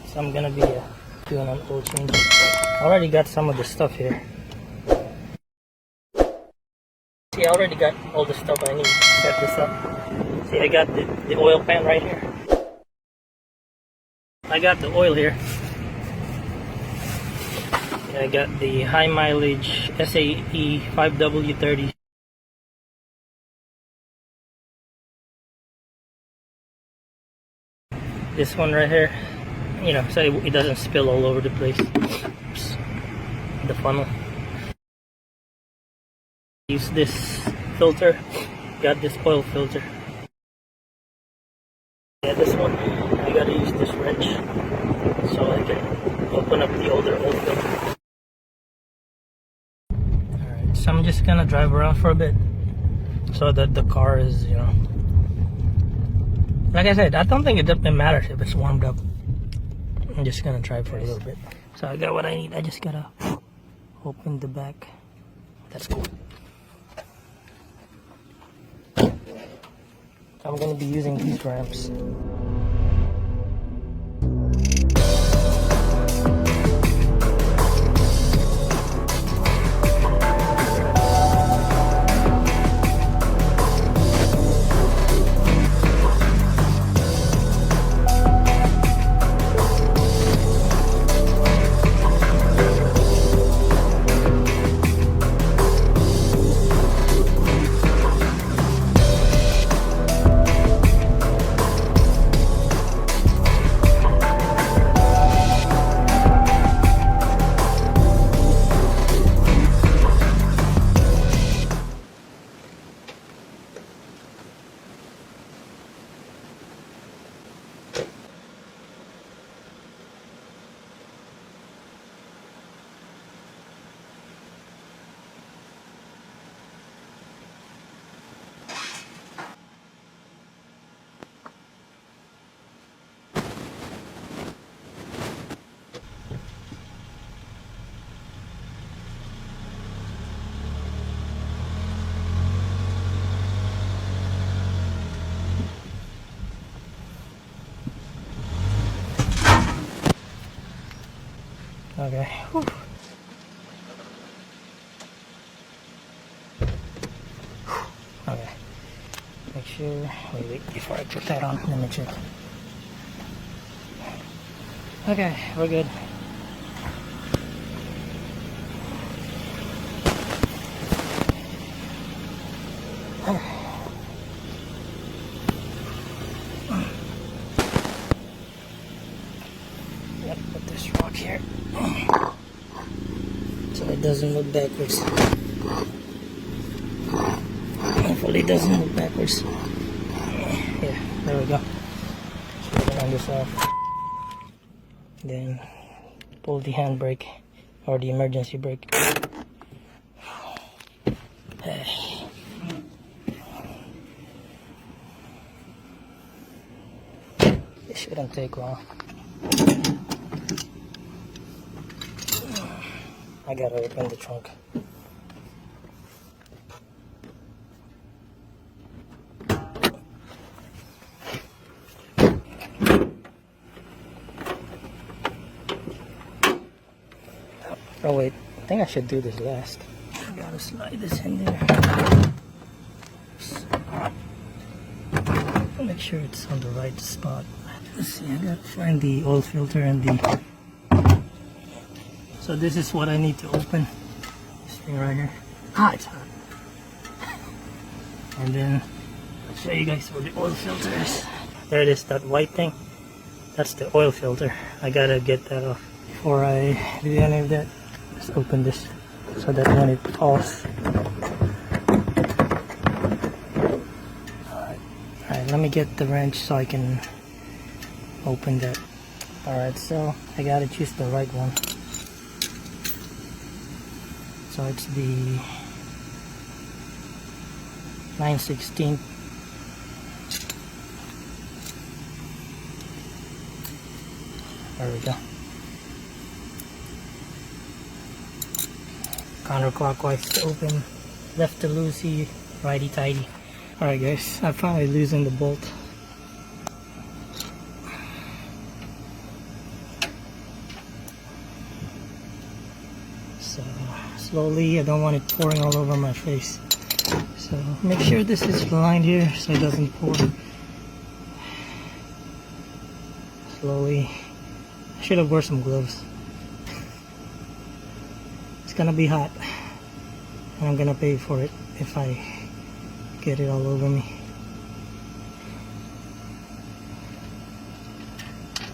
So I'm gonna be doing an oil change. I already got some of the stuff here. See, I already got all the stuff I need to set this up. See, I got the oil pan right here. I got the oil here. I got the high mileage SAE 5W30. This one right here, you know, so it doesn't spill all over the place. Oops. The funnel. Use this filter. Got this oil filter. Yeah, this one, I gotta use this wrench so I can open up the older oil filter. Alright, so I'm just gonna drive around for a bit so that the car is, you know, like I said, I don't think it matters if it's warmed up. I'm just gonna drive for a little bit. So I got what I need. I just gotta open the back. That's cool. I'm gonna be using these ramps. Okay. Whew. Okay. Make sure. Wait. Before I put that on, let me check. Okay, we're good. Gotta put this rock here so it doesn't look backwards. Hopefully it doesn't look backwards. Yeah, there we go. So we're gonna turn this off. Then pull the handbrake or the emergency brake. It shouldn't take long. I gotta open the trunk. Oh wait, I think I should do this last. I gotta slide this in there. Make sure it's on the right spot. Let's see, I gotta find the oil filter and the... So this is what I need to open. This thing right here. Ah, it's hot. And then I'll show you guys where the oil filter is. There it is, that white thing. That's the oil filter. I gotta get that off before I do any of that. Let's open this so that when it falls. Alright, let me get the wrench so I can open that. Alright, so I gotta choose the right one. So it's the 9/16. There we go. Counterclockwise to open, left to loosey, righty tighty. Alright guys, I finally loosened the bolt. So slowly, I don't want it pouring all over my face. So make sure this is lined here so it doesn't pour. Slowly. I should have worn some gloves. It's gonna be hot. And I'm gonna pay for it if I get it all over me.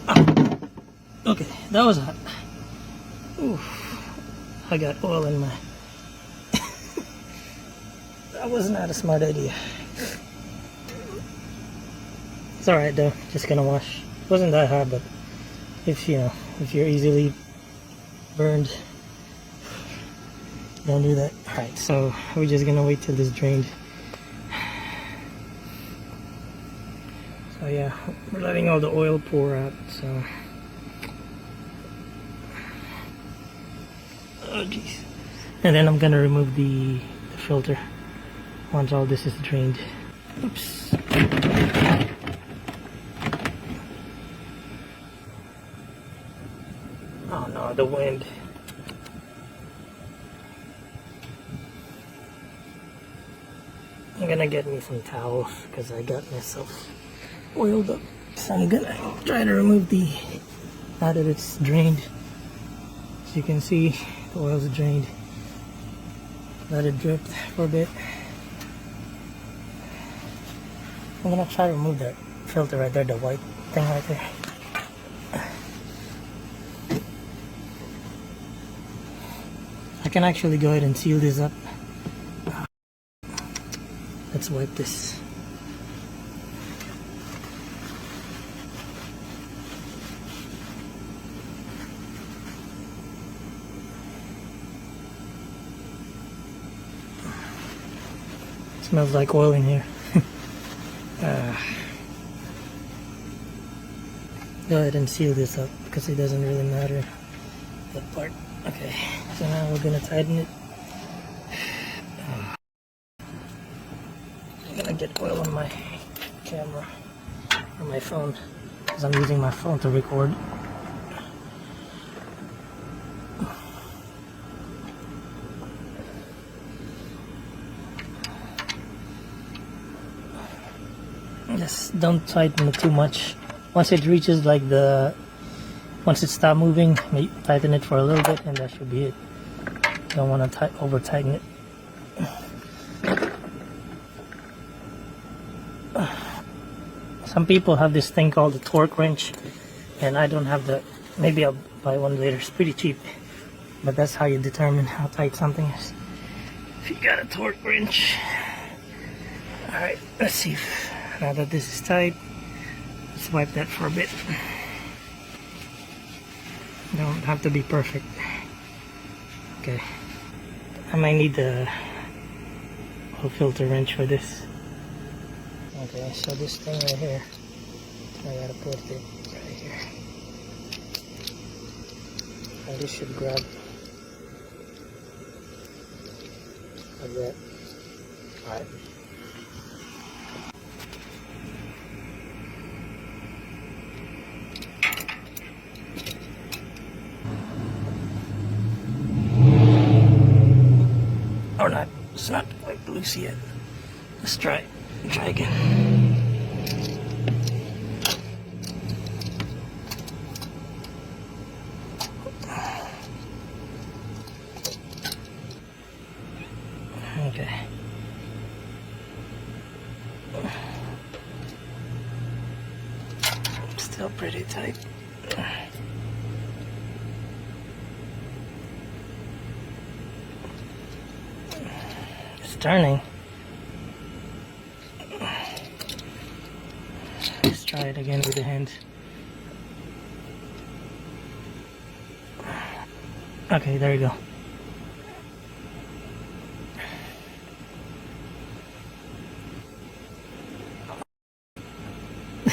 Oh. Okay, that was hot. Oof. I got oil in my... That was not a smart idea. It's alright though, just gonna wash. It wasn't that hard, but if you're easily burned, don't do that. Alright, so we're just gonna wait till this drained. So yeah, we're letting all the oil pour out, so... Oh jeez. And then I'm gonna remove the filter once all this is drained. Oops. Oh no, the wind. I'm gonna get me some towels because I got myself oiled up. So I'm gonna try to remove now that it's drained. As you can see, the oil's drained. Let it drip for a bit. I'm gonna try to remove that filter right there, the white thing right there. I can actually go ahead and seal this up. Let's wipe this. Smells like oil in here. Go ahead and seal this up because it doesn't really matter that part. Okay, so now we're gonna tighten it. I'm gonna get oil on my camera or my phone because I'm using my phone to record. Just don't tighten it too much. Once it reaches like once it stops moving, tighten it for a little bit and that should be it. Don't want to over tighten it. Some people have this thing called the torque wrench, and I don't have maybe I'll buy one later. It's pretty cheap, but that's how you determine how tight something is. If you got a torque wrench. Alright, let's see if, now that this is tight, let's wipe that for a bit. Don't have to be perfect. Okay, I might need the filter wrench for this. Okay, so this thing right here, I gotta put it right here. And this should grab like that. Alright. Or not, it's not quite loose yet. Let's try it. Try again. Okay. Still pretty tight. It's turning. Let's try it again with the hand. Okay, there you go. I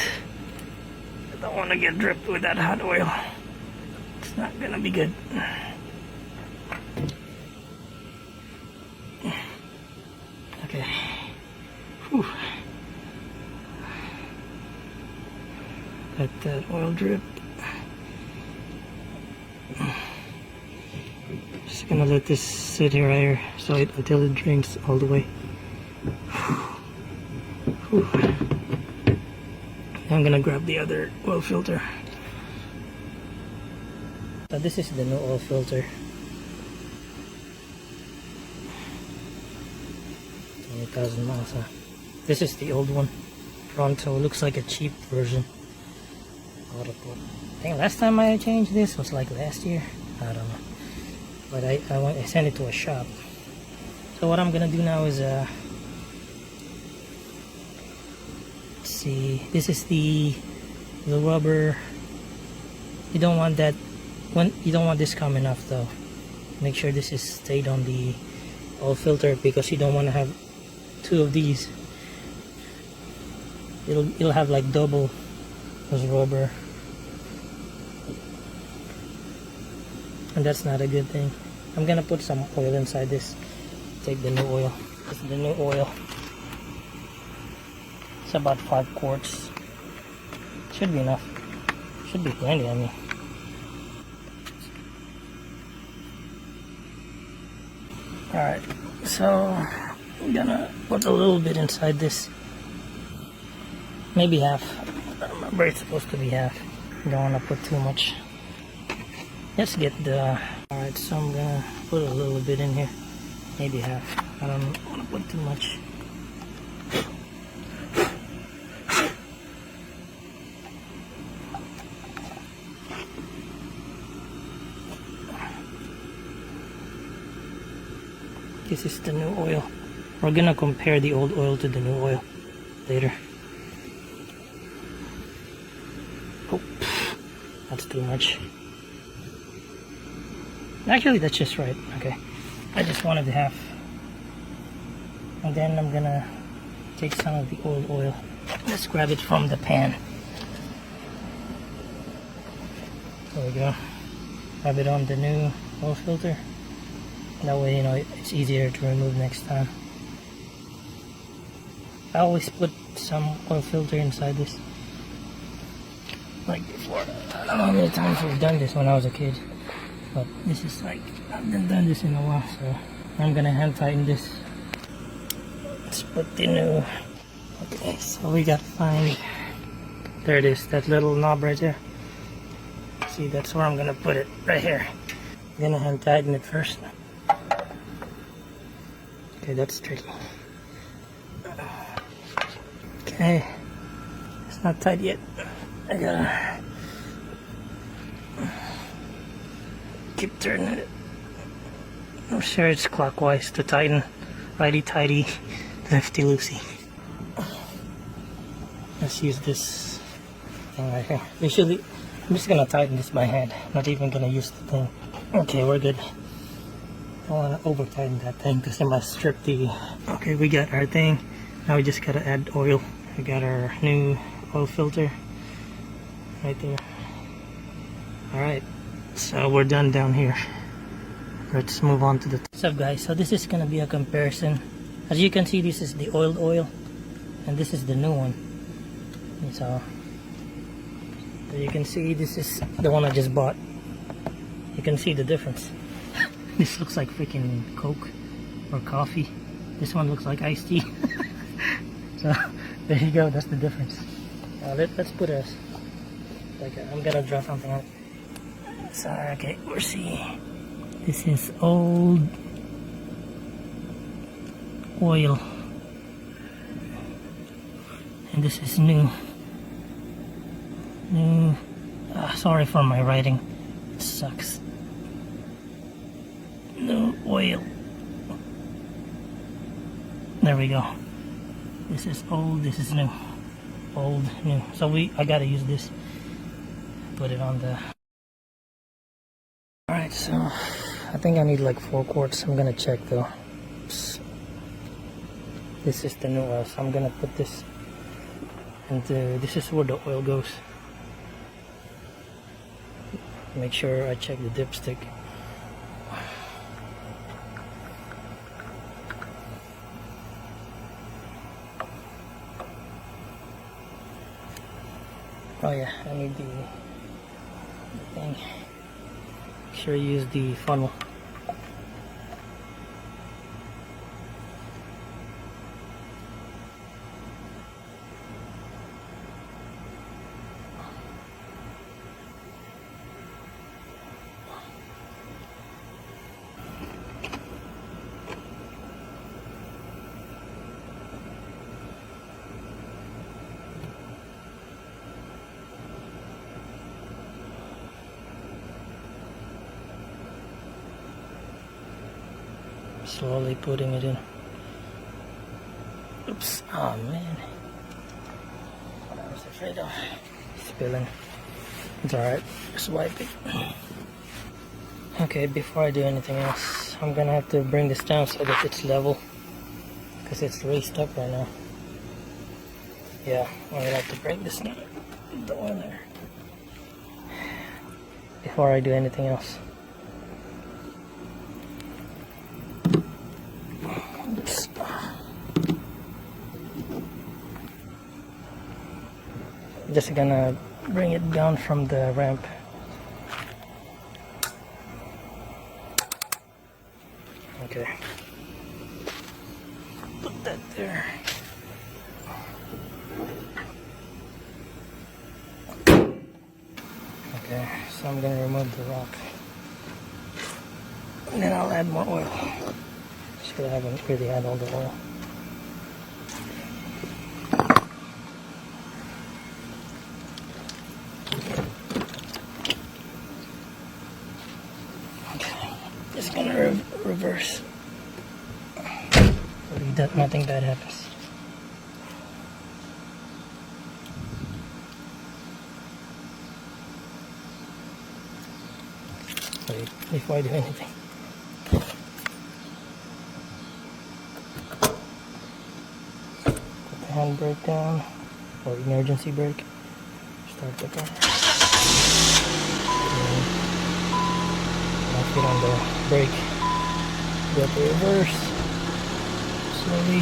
don't want to get dripped with that hot oil. It's not gonna be good. Okay. Whew. Let that oil drip. just gonna let this sit here, right here, so until it drains all the way. I'm gonna grab the other oil filter. So this is the new oil filter. 20,000 miles, huh? This is the old one. Pronto, looks like a cheap version. I think last time I changed this was like last year. I don't know. But I sent it to a shop. So what I'm gonna do now is let's see. This is the rubber. You don't want that you don't want this coming off though. Make sure this is stayed on the oil filter because you don't want to have two of these. It'll have like double as rubber, and that's not a good thing. I'm gonna put some oil inside this. Take the new oil. This is the new oil. It's about 5 quarts. Should be enough. Should be plenty, I mean. Alright, so I'm gonna put a little bit inside this. Maybe half. I remember it's supposed to be half. Don't wanna put too much. Let's get the... Alright, so I'm gonna put a little bit in here. Maybe half. I don't wanna put too much. This is the new oil. We're gonna compare the old oil to the new oil later. Oh, that's too much. Actually, that's just right. Okay, I just wanted half. And then I'm gonna take some of the old oil. Let's grab it from the pan. There we go. Grab it on the new oil filter. That way, you know, it's easier to remove next time. I always put some oil filter inside this. Like before. I don't know how many times we've done this when I was a kid. But this is like, I haven't done this in a while, so I'm gonna hand tighten this. Let's put the new... Okay, so we got to find... There it is, that little knob right there. See, that's where I'm gonna put it, right here. I'm gonna hand tighten it first. Okay, that's tricky. Okay, it's not tight yet. I gotta keep turning it. I'm sure it's clockwise to tighten. Righty-tighty, lefty-loosey. Let's use this thing right here. Usually, I'm just gonna tighten this by hand. Not even gonna use the thing. Okay, we're good. I don't want to over tighten that thing because it might strip the... Okay, we got our thing. Now we just gotta add oil. We got our new oil filter right there. Alright, so we're done down here. Let's move on to the... What's up guys, so this is gonna be a comparison. As you can see, this is the old oil and this is the new one. And so you can see this is the one I just bought. You can see the difference. This looks like freaking Coke or coffee. This one looks like iced tea. So there you go, that's the difference. Let's put a... Like I'm gonna draw something on it. So okay, we're seeing. This is old oil. And this is new. Sorry for my writing. It sucks. New oil. There we go. This is old, this is new. Old, new. So I gotta use this. Put it on the... Alright, so I think I need like 4 quarts. I'm gonna check though. Oops. This is the new oil, so I'm gonna put this. And this is where the oil goes. Make sure I check the dipstick. Oh yeah, I need the thing. Make sure you use the funnel. Slowly putting it in. Oops. Oh man. I was afraid of spilling. It's alright. Just wipe it. Okay, before I do anything else, I'm gonna have to bring this down so that it's level. Because it's raised up right now. Yeah, I'm gonna have to break this down. The one there. Before I do anything else. Oops. Just gonna bring it down from the ramp. Okay. Put that there. Okay, so I'm gonna remove the rock. And then I'll add more oil. So I haven't really had all the oil. Just gonna reverse. Hopefully that nothing bad happens. Wait, before I do anything. Put the handbrake down, or emergency brake. Start the car. Now feet on the brake. Go to reverse. Slowly.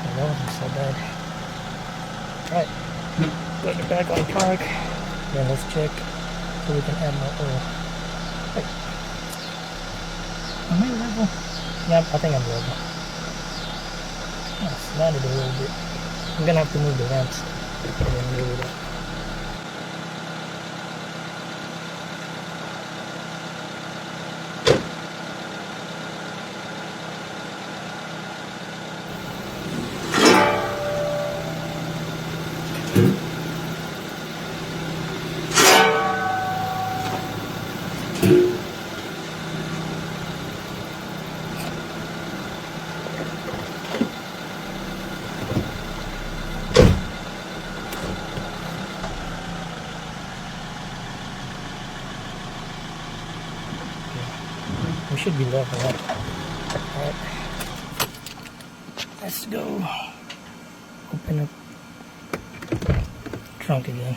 That wasn't so bad. Alright. Put it back on park. Then let's check so we can add more oil. Wait. Am I level? Yeah, I think I'm level. Oh, slanted a little bit. I'm gonna have to move the ramps and then move it up. We should be level up. Alright. Let's go. Open up trunk again.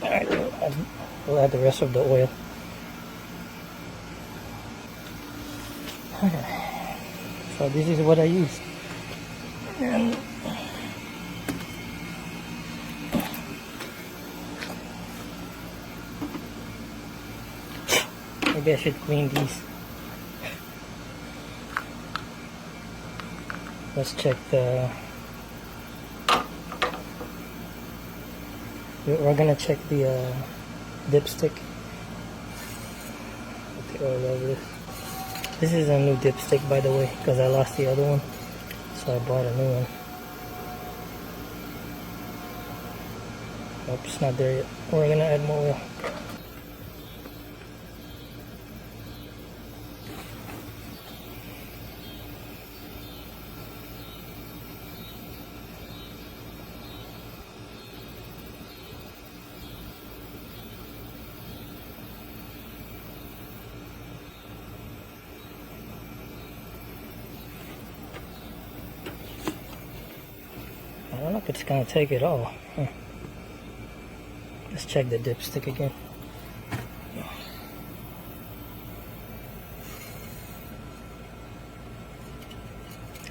Alright, we'll add the rest of the oil. Okay, so this is what I used. And maybe I should clean these. Let's check the... We're gonna check the dipstick. Put the oil over this. This is a new dipstick, by the way, because I lost the other one, so I bought a new one. Nope, it's not there yet. We're gonna add more oil. I don't know if it's gonna take it all. Let's check the dipstick again.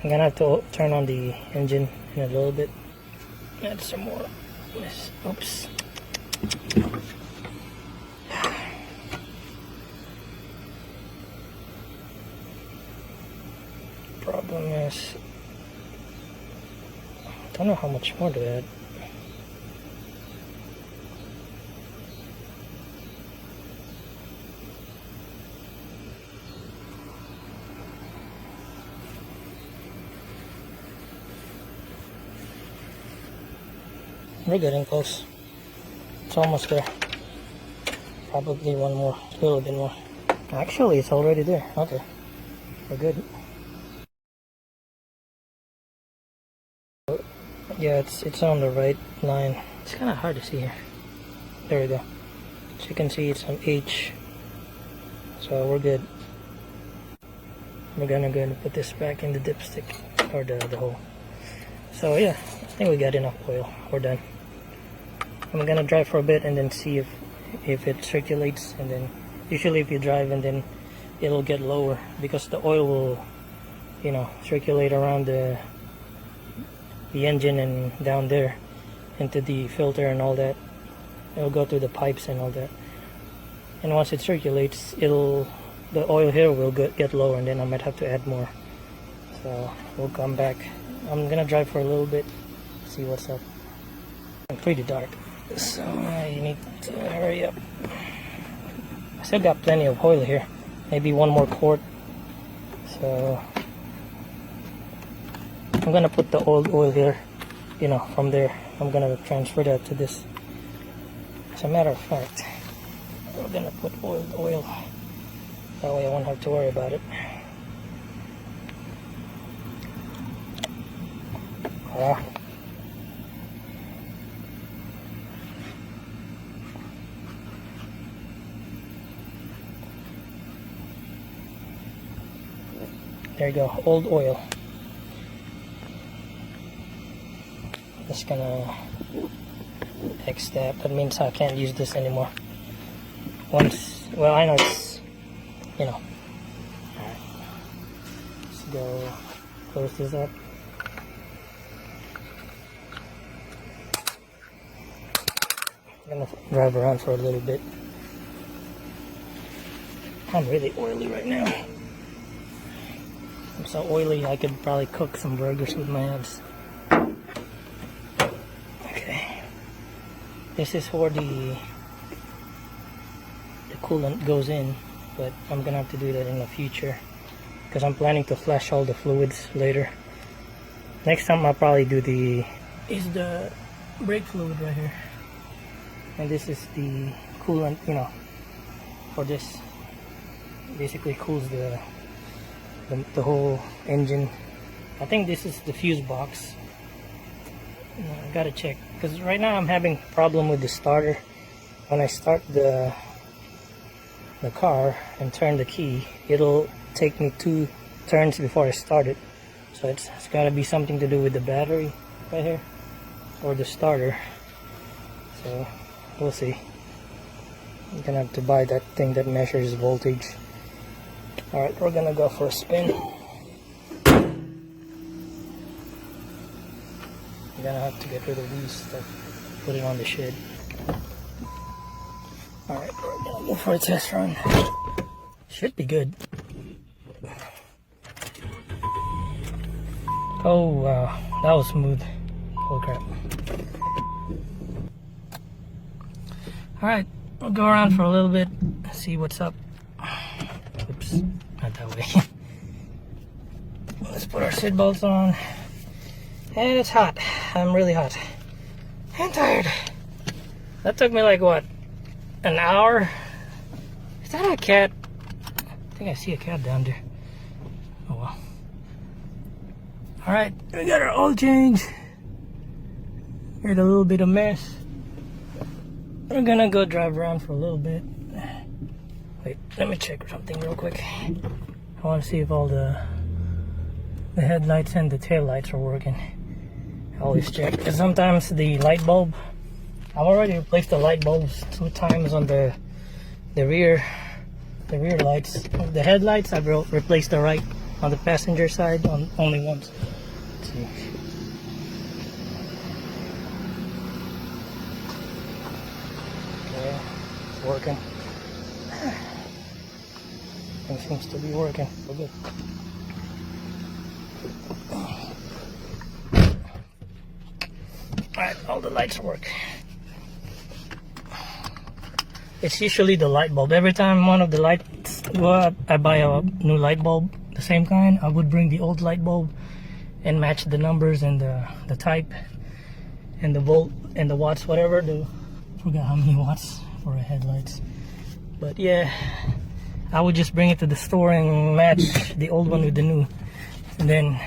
I'm gonna have to turn on the engine in a little bit. Add some more. Oops. Problem is don't know how much more to add. We're getting close. It's almost there. Probably one more, a little bit more. Actually, it's already there. Okay, we're good. Yeah, it's on the right line. It's kind of hard to see here. There we go. So you can see it's on H. So we're good. We're gonna go and put this back in the dipstick or the hole. So yeah, I think we got enough oil. We're done. I'm gonna drive for a bit and then see if it circulates, and then usually if you drive and then it'll get lower because the oil will, you know, circulate around the engine and down there into the filter and all that. It'll go through the pipes and all that, and once it circulates, the oil here will get lower, and then I might have to add more. So we'll come back. I'm gonna drive for a little bit, see what's up. It's pretty dark, so I need to hurry up. I still got plenty of oil here, maybe one more quart. So I'm gonna put the old oil here, you know, from there. I'm gonna transfer that to this. As a matter of fact, we're gonna put oil. That way I won't have to worry about it. There you go, old oil. Just gonna X that. That means I can't use this anymore. Well, I know it's, you know. Alright. Let's go close this up. I'm gonna drive around for a little bit. I'm really oily right now. I'm so oily I could probably cook some burgers with my hands. Okay. This is where the coolant goes in, but I'm gonna have to do that in the future because I'm planning to flush all the fluids later. Next time I'll probably do the brake fluid right here. And this is the coolant, you know, for this. Basically cools the whole engine. I think this is the fuse box. I gotta check because right now I'm having a problem with the starter. When I start the car and turn the key, it'll take me 2 turns before I start it. So it's gotta be something to do with the battery right here or the starter. So we'll see. I'm gonna have to buy that thing that measures voltage. Alright, we're gonna go for a spin. I'm gonna have to get rid of these stuff, put it on the shed. Alright, we're gonna go for a test run. Should be good. Oh wow, that was smooth. Holy crap. Alright, we'll go around for a little bit, see what's up. Oops, not that way. Let's put our seat belts on. And it's hot. I'm really hot. And tired. That took me like what? An hour? Is that a cat? I think I see a cat down there. Oh well. Alright, we got our oil change. Here's a little bit of mess. We're gonna go drive around for a little bit. Wait, let me check something real quick. I want to see if all the headlights and the tail lights are working. I always check because sometimes the light bulb, I've already replaced the light bulbs 2 times on the rear lights. The headlights I've replaced the right on the passenger side on only once. Let's see. Okay, it's working. It seems to be working. We're good. Alright, all the lights work. It's usually the light bulb. Every time one of the lights go out, I buy a new light bulb, the same kind. I would bring the old light bulb and match the numbers and the type and the volt and the watts, whatever. Forgot how many watts for a headlights. But yeah, I would just bring it to the store and match the old one with the new. And then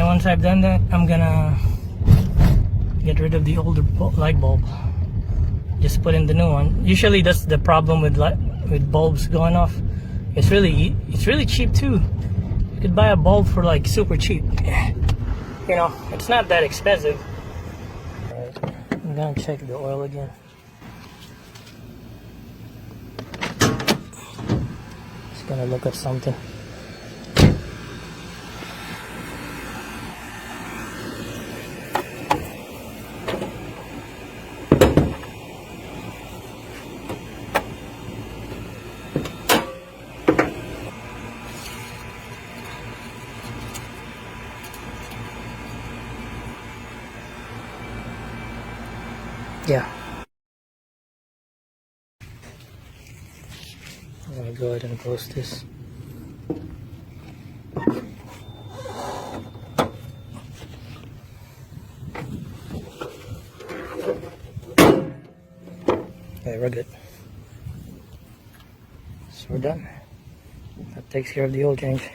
once I've done that, I'm gonna get rid of the older light bulb. Just put in the new one. Usually that's the problem with bulbs going off. It's really cheap too. You could buy a bulb for like super cheap. You know, it's not that expensive. Alright, I'm gonna check the oil again. Just gonna look at something. Yeah. I'm gonna go ahead and post this. Okay, we're good. So we're done. That takes care of the oil change.